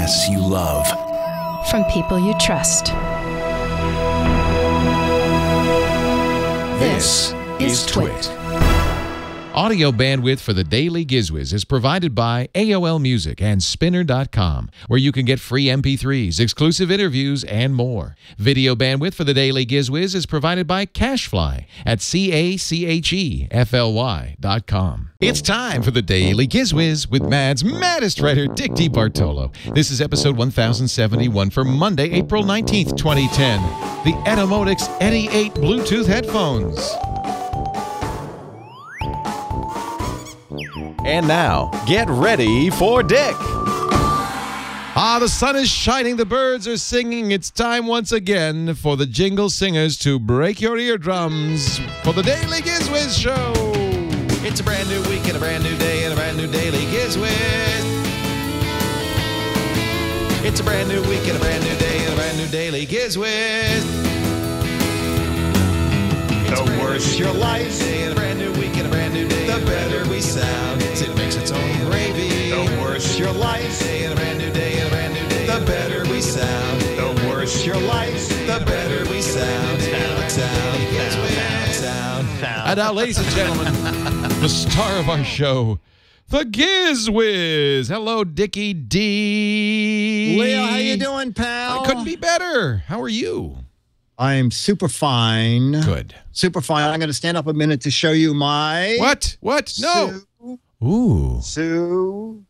podcasts you love. From people you trust. This is Twit. Audio bandwidth for the Daily Gizwiz is provided by AOL Music and Spinner.com, where you can get free MP3s, exclusive interviews, and more. Video bandwidth for the Daily Gizwiz is provided by Cashfly at CACHEFLY.com. It's time for the Daily Gizwiz with Mad's maddest writer, Dick DeBartolo. This is episode 1071 for Monday, April 19th, 2010. The Etymotics ETY8 Bluetooth headphones. And now, get ready for Dick. The sun is shining, the birds are singing. It's time once again for the jingle singers to break your eardrums for the Daily Gizwiz Show. It's a brand new week and a brand new day and a brand new Daily Gizwiz. It's a brand new week and a brand new day and a brand new Daily Gizwiz. The worse your life, and a brand new week and a brand new day, the better we sound. It makes its own gravy. The worse your life, and a brand new day and a brand new day, the better we sound. The worse your life, the better we sound. Sound. And now, ladies and gentlemen, the star of our show, the Gizwiz. Hello, Dickie D. Leo, how you doing, pal? I couldn't be better. How are you? I'm super fine. Good. Super fine. I'm going to stand up a minute to show you my... What? No. Ooh. Sue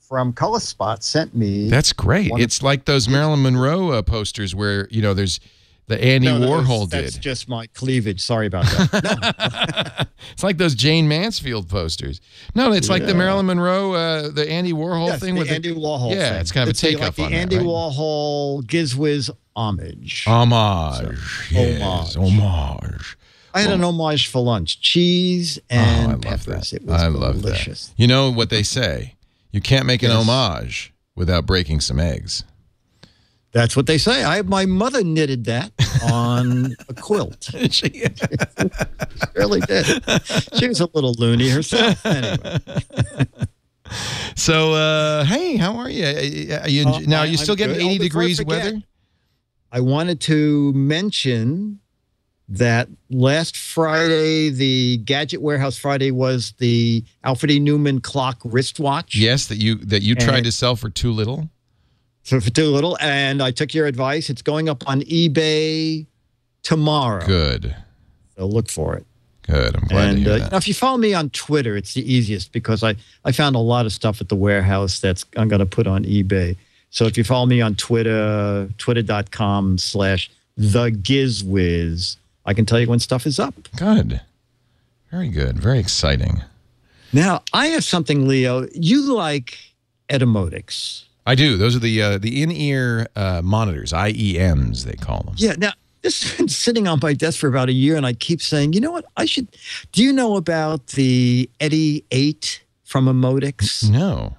from Color Spot sent me... That's great. It's like those Marilyn Monroe posters where, you know, there's the Andy Warhol did. That's just my cleavage. Sorry about that. No. It's like those Jane Mansfield posters. No, it's like the Marilyn Monroe, the Andy Warhol thing. The Andy Warhol thing. It's kind of a takeoff like on the Andy that, right? Warhol Gizwiz homage. Homage. Yes, homage. I had an homage for lunch. Cheese and I love peppers. that. It was love delicious. That. You know what they say? You can't make an homage without breaking some eggs. That's what they say. My mother knitted that on a quilt. She really did. She was a little loony herself. Anyway. So, hey, how are you? Are you still getting 80 degrees weather? I wanted to mention that last Friday, the Gadget Warehouse Friday, was the Alfred E. Newman clock wristwatch. Yes, that you tried to sell for too little. So for too little, and I took your advice. It's going up on eBay tomorrow. Good. So look for it. Good. I'm glad to hear that. Now, if you follow me on Twitter, it's the easiest because I found a lot of stuff at the warehouse I'm going to put on eBay. So if you follow me on Twitter, twitter.com/thegizwiz, I can tell you when stuff is up. Good. Very good. Very exciting. Now, I have something, Leo. You like Etymotics. I do. Those are the in-ear monitors, IEMs, they call them. Yeah. Now, this has been sitting on my desk for about a year, and I keep saying, you know what? Do you know about the ETY8 from Emotics? No.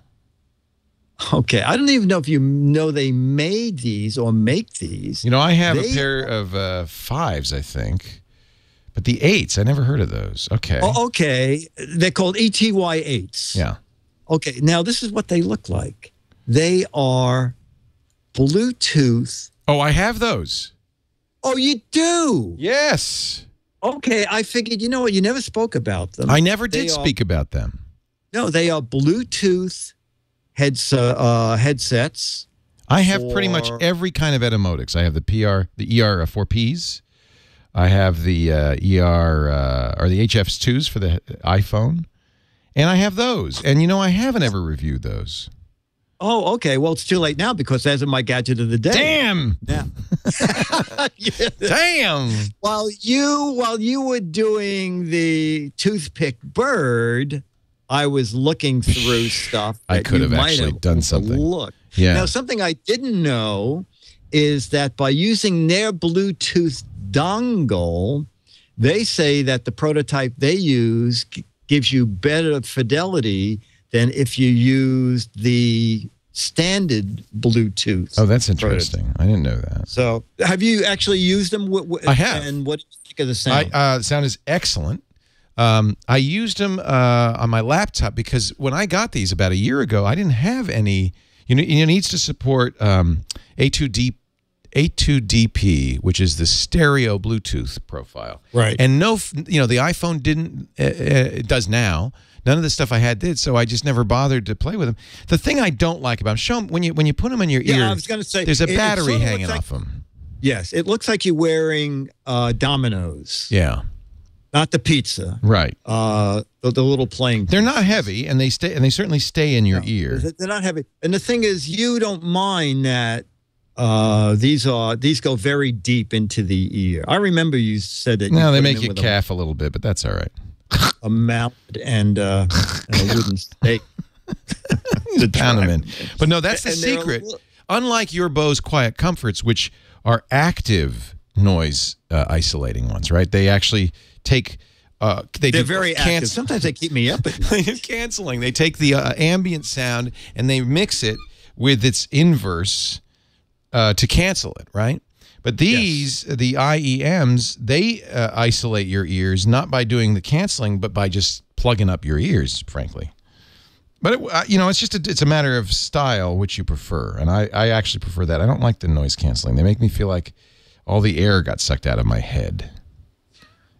Okay. I don't even know if you know they made these or make these. You know, I have a pair of 5s, I think. But the 8s, I never heard of those. Okay. Oh, okay. They're called ETY8s. Yeah. Okay. Now, this is what they look like. They are Bluetooth. Oh, I have those. Oh, you do? Yes. Okay. I figured, you know what? You never spoke about them. I never did speak about them. No, they are Bluetooth headsets. I have pretty much every kind of Etymotics. I have the ER4Ps. I have the or the HFs2s for the iPhone. And I have those. And, you know, I haven't ever reviewed those. Oh, okay. Well, it's too late now because as of my gadget of the day. Damn. Yeah. Damn. While you were doing the toothpick bird, I was looking through stuff. I could have actually done something. Look. Yeah. Now, something I didn't know is that by using their Bluetooth dongle, they say that the prototype they use gives you better fidelity than if you used the standard Bluetooth. Oh, that's interesting. Prototype. I didn't know that. So have you actually used them? I have. And what do you think of the sound? The sound is excellent. I used them on my laptop because when I got these about a year ago, I didn't have any. it needs to support A2DP, which is the stereo Bluetooth profile. Right. And the iPhone didn't. It does now. None of the stuff I had did, so I just never bothered to play with them. The thing I don't like about them, show them when you put them in your ear. I was going to say there's a battery hanging off them. Yes, it looks like you're wearing Dominoes. Yeah. Not the pizza, right? The little playing. They're not heavy, and they certainly stay in your ear. They're not heavy, and the thing is, you don't mind that these go very deep into the ear. I remember you said that. No, they make you calf a little bit, but that's all right. A mallet and a wooden stake. To pound them in, but no, that's the secret. Unlike your Bose Quiet Comforts, which are active noise isolating ones, right? They actually take they're very active. Sometimes they keep me up at night. They're canceling. They take the ambient sound and they mix it with its inverse to cancel it, right? But these, the IEMs, they isolate your ears not by doing the canceling, but by just plugging up your ears, frankly. But it's a matter of style, which you prefer, and I actually prefer that. I don't like the noise canceling. They make me feel like all the air got sucked out of my head.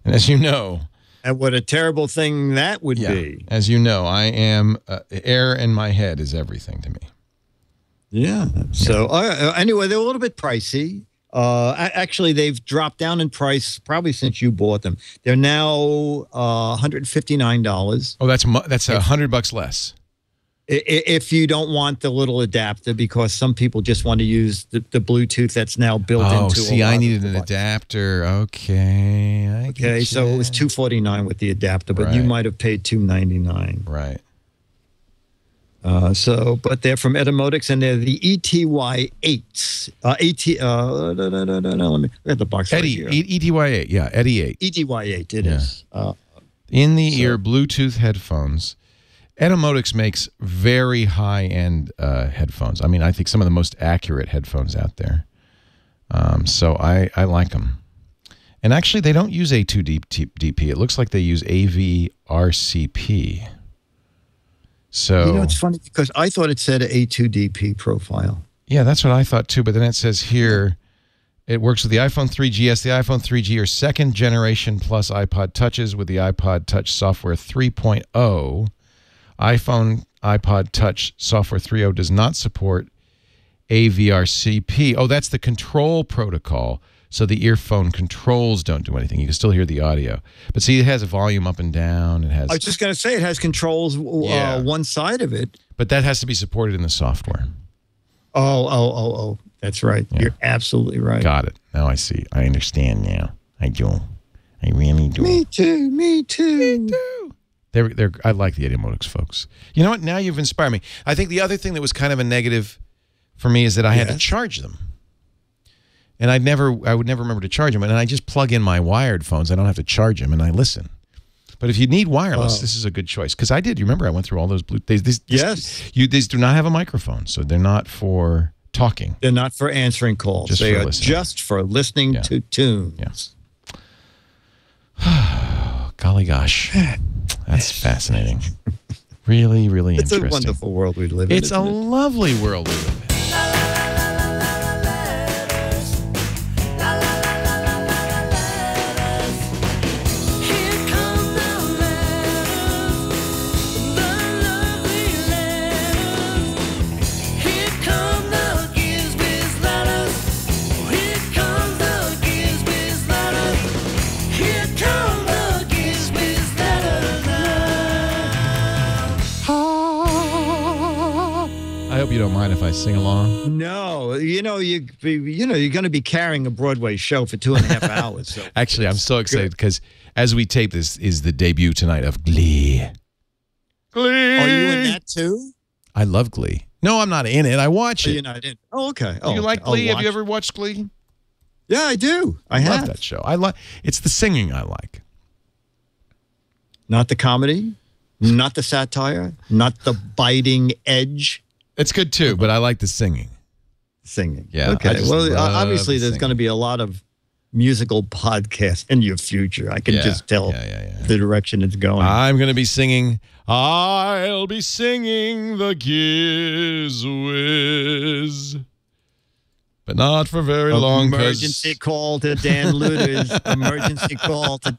And as you know, and what a terrible thing that would be. As you know, I am air in my head is everything to me. Yeah. So anyway, they're a little bit pricey. Actually, they've dropped down in price probably since you bought them. They're now $159. Oh, that's $100 less. If you don't want the little adapter, because some people just want to use the Bluetooth that's now built into. Oh, see, I needed an adapter. Okay, okay, so it was $249 with the adapter, but you might have paid $299. Right. But they're from Etymotics, and they're the ETY8s. Let me get the box right here. ETY8, yeah, ETY8. ETY8, it is. In-the-ear Bluetooth headphones. Etymotics makes very high-end headphones. I mean, I think some of the most accurate headphones out there. So I like them. And actually, they don't use A2DP. It looks like they use AVRCP. So it's funny because I thought it said A2DP profile. Yeah, that's what I thought too. But then it says here, it works with the iPhone 3GS, the iPhone 3G, or second generation plus iPod Touches with the iPod Touch software 3.0. iPhone iPod Touch software 3.0 does not support AVRCP. Oh, that's the control protocol. So the earphone controls don't do anything. You can still hear the audio. But see, it has a volume up and down. It has. I was just going to say it has controls one side of it. But that has to be supported in the software. Oh. That's right. Yeah. You're absolutely right. Got it. Now I see. I understand now. I do. I really do. Me too. Me too. I like the Etymotics folks. You know what? Now you've inspired me. I think the other thing that was kind of a negative for me is that I had to charge them. And I would never remember to charge them. And I just plug in my wired phones. I don't have to charge them, and I listen. But if you need wireless, this is a good choice. Because I did. You remember I went through all those Bluetooth. These do not have a microphone, so they're not for talking. They're not for answering calls. They are just for listening to tunes. Yeah. Golly gosh. That's fascinating. Really, really interesting. It's a wonderful world we live in. It's a lovely world we live in. I hope you don't mind if I sing along. No, you're going to be carrying a Broadway show for 2.5 hours. So. Actually, I'm so excited because as we tape this is the debut tonight of Glee. Glee. Are you in that too? I love Glee. No, I'm not in it. I watch it. You're not in. Oh, okay. Do you like Glee? Have you ever watched Glee? Yeah, I do. I love that show. It's the singing I like. Not the comedy, not the satire, not the biting edge. It's good too, but I like the singing. Singing. Yeah. Okay. Well, obviously there's going to be a lot of musical podcast in your future. I can just tell the direction it's going. I'm going to be singing. I'll be singing the Gizwiz. But not for very long. Emergency call to Dan Luter's. Emergency call to...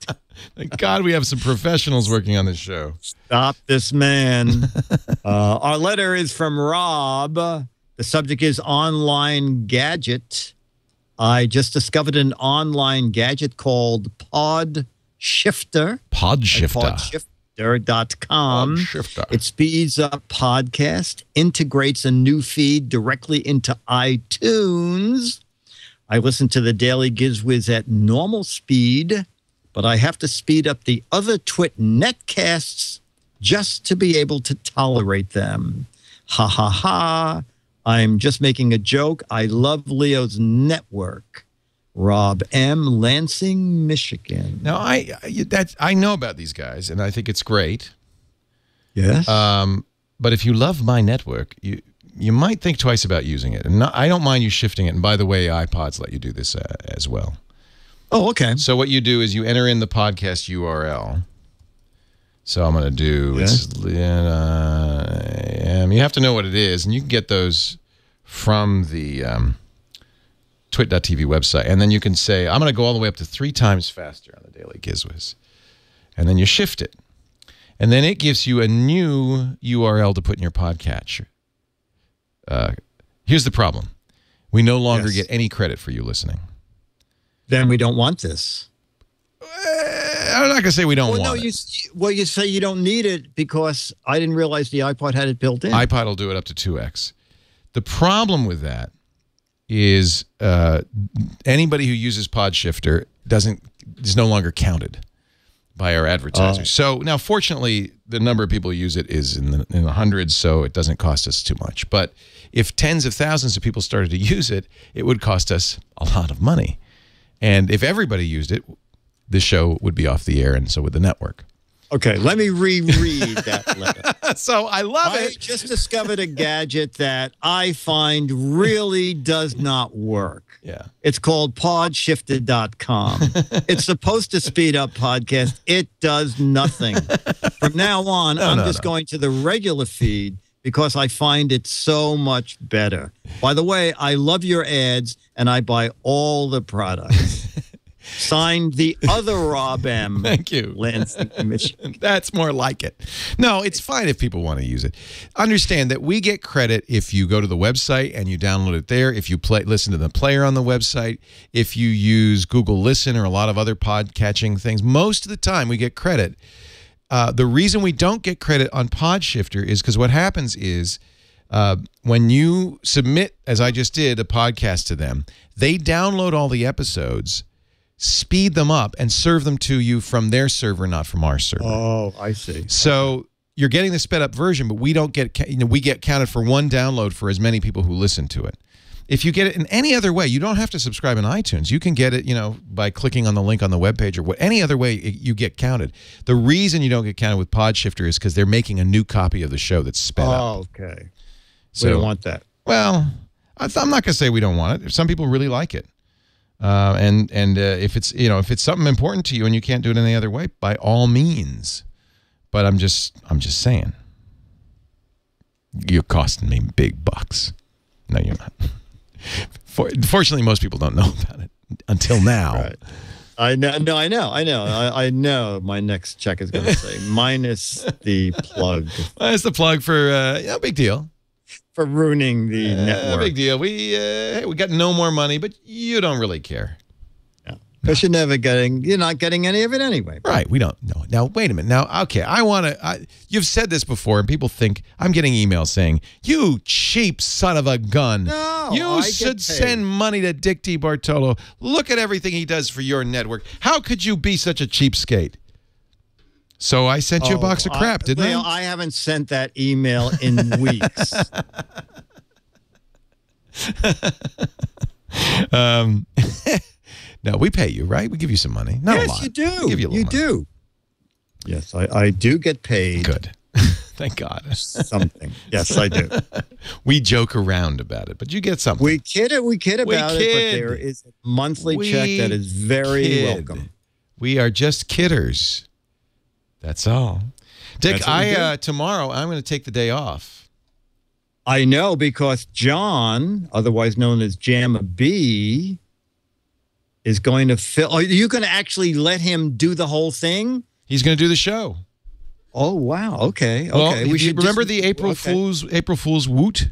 Thank God we have some professionals working on this show. Stop this man. Our letter is from Rob. The subject is online gadget. I just discovered an online gadget called Podshifter. Podshifter. Podshifter.com. Podshifter. It speeds up podcast, integrates a new feed directly into iTunes. I listen to the Daily Gizwiz at normal speed, but I have to speed up the other Twit netcasts just to be able to tolerate them. Ha ha ha. I'm just making a joke. I love Leo's network. Rob M., Lansing, Michigan. Now, I know about these guys, and I think it's great. Yes. But if you love my network, you might think twice about using it. And I don't mind you shifting it. And by the way, iPods let you do this as well. Oh, okay. So what you do is you enter in the podcast URL. So I'm going to do, you have to know what it is, and you can get those from the twit.tv website. And then you can say, I'm going to go all the way up to 3 times faster on the Daily Gizwiz. And then you shift it. And then it gives you a new URL to put in your podcatcher. Here's the problem. We no longer get any credit for you listening. Then we don't want this. I'm not going to say we don't want it. You say you don't need it because I didn't realize the iPod had it built in. iPod will do it up to 2x. The problem with that is anybody who uses Podshifter is no longer counted by our advertisers. So now, fortunately, the number of people who use it is in the hundreds, so it doesn't cost us too much. But if tens of thousands of people started to use it, it would cost us a lot of money. And if everybody used it, the show would be off the air, and so would the network. Okay, let me reread that letter. So I love it. I just discovered a gadget that I find really does not work. Yeah. It's called Podshifter.com. It's supposed to speed up podcast. It does nothing. From now on, I'm just going to the regular feed because I find it so much better. By the way, I love your ads, and I buy all the products. Signed, the other Rob M. Thank you. Lansing, Michigan. That's more like it. No, it's fine if people want to use it. Understand that we get credit if you go to the website and you download it there, if you listen to the player on the website, if you use Google Listen or a lot of other pod-catching things. Most of the time we get credit. The reason we don't get credit on Podshifter is because what happens is when you submit, as I just did, a podcast to them, they download all the episodes, speed them up, and serve them to you from their server, not from our server. Oh, I see. So you're getting the sped up version, but we don't get, we get counted for one download for as many people who listen to it. If you get it in any other way, you don't have to subscribe in iTunes. You can get it, by clicking on the link on the webpage or any other way you get counted. The reason you don't get counted with Podshifter is because they're making a new copy of the show that's sped up. Oh, okay. So, we don't want that. Well, I'm not going to say we don't want it. Some people really like it. If it's if it's something important to you and you can't do it any other way, by all means. But I'm just saying, you're costing me big bucks. No, you're not. Fortunately, most people don't know about it until now. Right. I know. No, I know. I know. My next check is going to say minus the plug. That's the plug for no big deal. For ruining the network. Big deal. We got no more money, but you don't really care. Because you're not getting any of it anyway. Right. We don't know. Now, wait a minute. Now, okay, you've said this before, and people think, I'm getting emails saying, you cheap son of a gun. No, you should send money to Dick DeBartolo. Look at everything he does for your network. How could you be such a cheapskate? So I sent you a box of crap, didn't I? I haven't sent that email in weeks. No, we pay you, right? We give you some money. Not a lot. Yes, you do. We give you a little money. do. Yes, I do get paid. Good. Thank God. Something. Yes, I do. We joke around about it, but you get something. We kid about it, but there is a monthly check that is very welcome. We are just kidders. That's all. Dick, tomorrow I'm going to take the day off. I know, because John, otherwise known as Jamma B, is going to fill. Are you going to actually let him do the whole thing? He's going to do the show. Oh, wow. Okay. Well, okay. We should remember the April Fool's woot?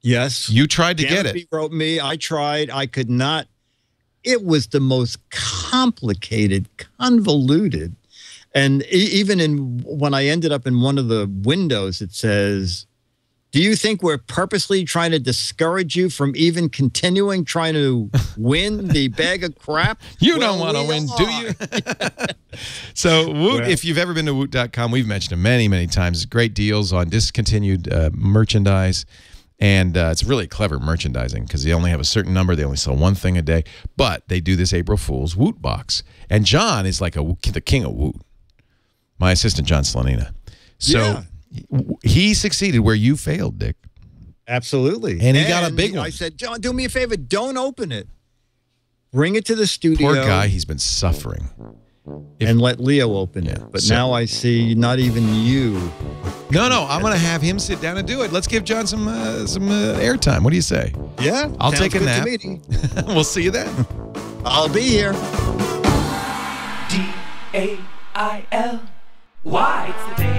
Yes. You tried to get it. B wrote me. I tried. I could not. It was the most complicated, convoluted. And even when I ended up in one of the windows, it says, do you think we're purposely trying to discourage you from even continuing trying to win the bag of crap? You don't want to win, do you? So Woot, if you've ever been to Woot.com, we've mentioned it many, many times. Great deals on discontinued merchandise. And it's really clever merchandising because they only have a certain number. They only sell one thing a day. But they do this April Fool's Woot box. And John is like the king of Woot. My assistant, John Slanina. So he succeeded where you failed, Dick. Absolutely. And he got a big one. I said, John, do me a favor. Don't open it. Bring it to the studio. Poor guy. He's been suffering. And let Leo open it. But now I see not even you. No, I'm going to have him sit down and do it. Let's give John some airtime. What do you say? Yeah. I'll take a nap. We'll see you then. I'll be here. DAIL. Why? It's the day